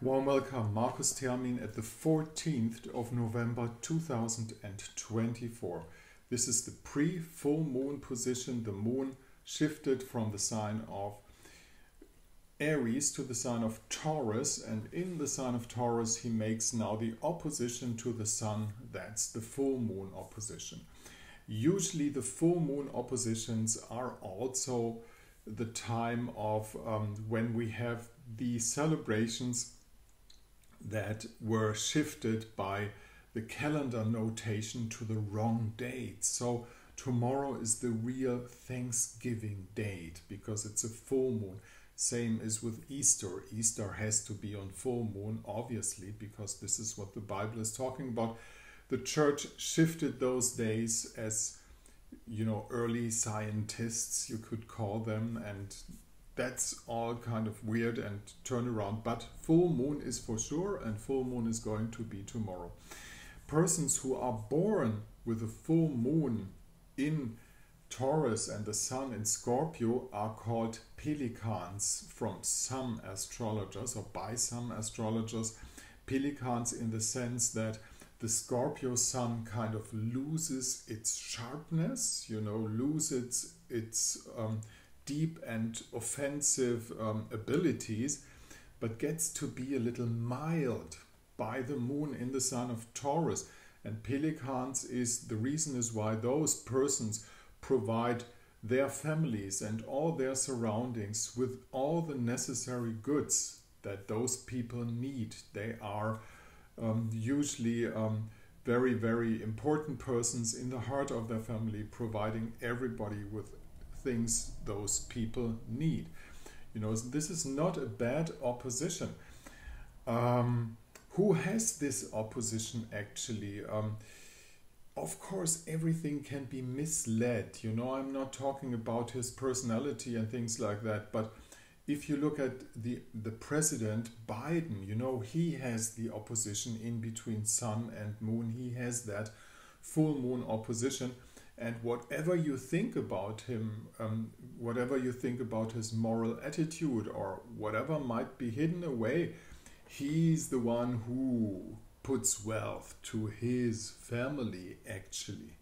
Warm welcome, Markus Termin at the 14th of November 2024. This is the pre-full moon position. The moon shifted from the sign of Aries to the sign of Taurus, and in the sign of Taurus he makes now the opposition to the sun. That's the full moon opposition. Usually the full moon oppositions are also the time of when we have the celebrations that were shifted by the calendar notation to the wrong date. So tomorrow is the real Thanksgiving date because it's a full moon. Same as with Easter. Easter has to be on full moon, obviously, because this is what the Bible is talking about. The church shifted those days as, early scientists, you could call them, and that's all kind of weird and turn around. But full moon is for sure, and full moon is going to be tomorrow. Persons who are born with a full moon in Taurus and the sun in Scorpio are called pelicans from some astrologers, or by some astrologers. Pelicans in the sense that the Scorpio sun kind of loses its sharpness, loses its deep and offensive abilities, but gets to be a little mild by the moon in the sign of Taurus. And pelicans the reason is why those persons provide their families and all their surroundings with all the necessary goods that those people need. They are usually very, very important persons in the heart of their family, providing everybody with things those people need. This is not a bad opposition. Who has this opposition actually? Of course, everything can be misled. I'm not talking about his personality and things like that, but if you look at the president, Biden, he has the opposition in between sun and moon. He has that full moon opposition. And whatever you think about him, whatever you think about his moral attitude or whatever might be hidden away, he's the one who puts wealth to his family, actually.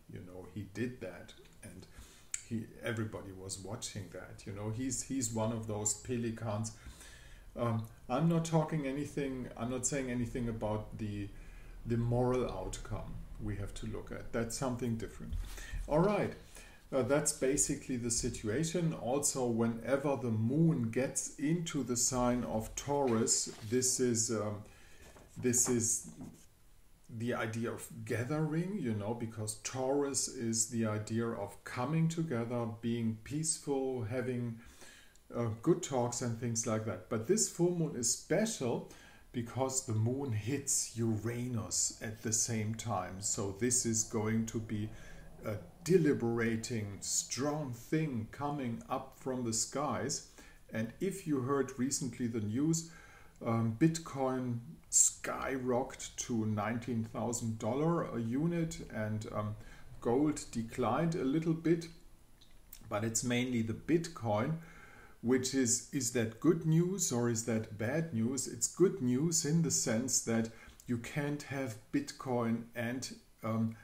He did that, and everybody was watching that. He's one of those pelicans. I'm not saying anything about the moral outcome we have to look at. That's something different. All right, that's basically the situation. Also, whenever the moon gets into the sign of Taurus, this is the idea of gathering, because Taurus is the idea of coming together, being peaceful, having good talks and things like that. But this full moon is special because the moon hits Uranus at the same time. So this is going to be a deliberating, strong thing coming up from the skies. And if you heard recently the news, Bitcoin skyrocketed to $19,000 a unit, and gold declined a little bit, but it's mainly the Bitcoin, which is that good news or is that bad news? It's good news in the sense that you can't have Bitcoin and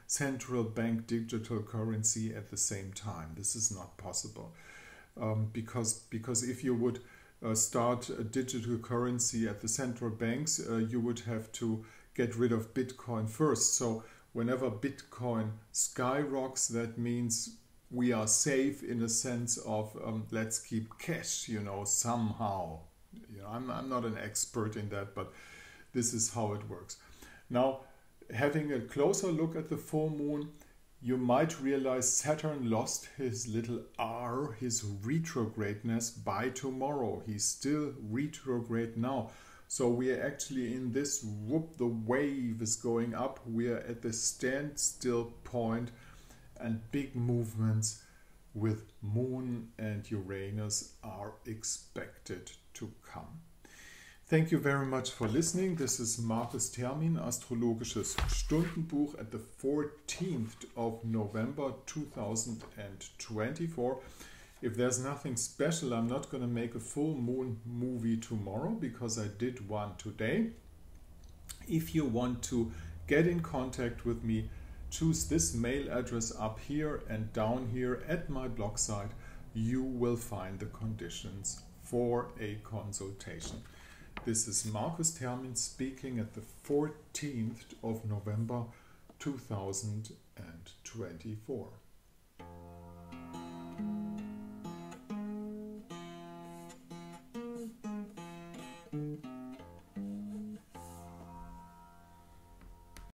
central bank digital currency at the same time. This is not possible because if you would start a digital currency at the central banks, you would have to get rid of Bitcoin first. So whenever Bitcoin skyrockets, that means we are safe in a sense of let's keep cash, somehow. I'm not an expert in that, but this is how it works. Now, having a closer look at the full moon, you might realize Saturn lost his little R, his retrogradeness, by tomorrow. He's still retrograde now. So we are actually in this whoop, the wave is going up. We are at the standstill point, and big movements with Moon and Uranus are expected to come. Thank you very much for listening. This is Markus Termin, Astrologisches Stundenbuch at the 14th of November 2024. If there's nothing special, I'm not going to make a full moon movie tomorrow because I did one today. If you want to get in contact with me, choose this mail address up here, and down here at my blog site you will find the conditions for a consultation. This is Markus Termin speaking at the 14th of November 2024.